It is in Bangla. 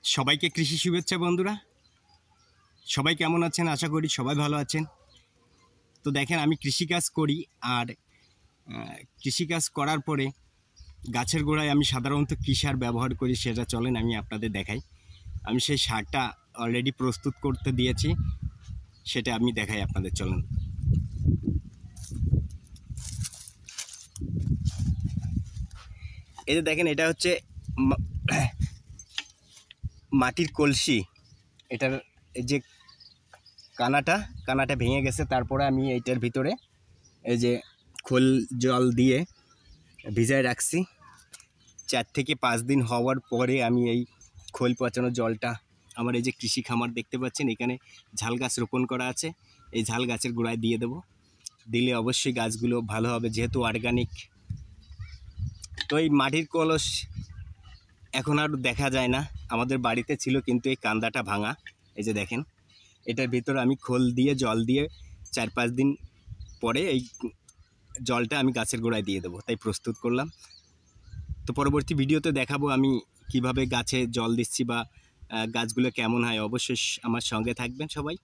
সবাইকে কৃষি শুভেচ্ছা বন্ধুরা। সবাই কেমন আছেন? আশা করি সবাই ভালো আছেন। তো দেখেন, আমি কৃষিকাজ করি, আর কৃষিকাজ করার পরে গাছের গোড়ায় আমি সাধারণত কী সার ব্যবহার করি সেটা চলেন আমি আপনাদের দেখাই। আমি সেই সারটা অলরেডি প্রস্তুত করতে দিয়েছি, সেটা আমি দেখাই আপনাদের, চলেন। এই যে দেখেন, এটা হচ্ছে মাটির কলসি। এটার যে কানাটা ভেঙে গেছে, তারপরে আমি এইটার ভিতরে এই যে খোল জল দিয়ে ভিজায় রাখছি। 4 থেকে 5 দিন হওয়ার পরে আমি এই খোল পচানো জলটা আমার এই যে কৃষি খামার দেখতে পাচ্ছেন, এখানে ঝাল গাছ রোপণ করা আছে, এই ঝাল গাছের গোড়ায় দিয়ে দেব। দিলে অবশ্যই গাছগুলো ভালো হবে, যেহেতু অর্গানিক। তো এই মাটির কলস এখন আর দেখা যায় না, আমাদের বাড়িতে ছিল, কিন্তু এই কান্দাটা ভাঙা। এই যে দেখেন, এটার ভিতরে আমি খোল দিয়ে জল দিয়ে 4-5 দিন পরে এই জলটা আমি গাছের গোড়ায় দিয়ে দেবো, তাই প্রস্তুত করলাম। তো পরবর্তী ভিডিওতে দেখাবো আমি কিভাবে গাছে জল দিচ্ছি বা গাছগুলো কেমন হয়। অবশ্যই আমার সঙ্গে থাকবেন সবাই।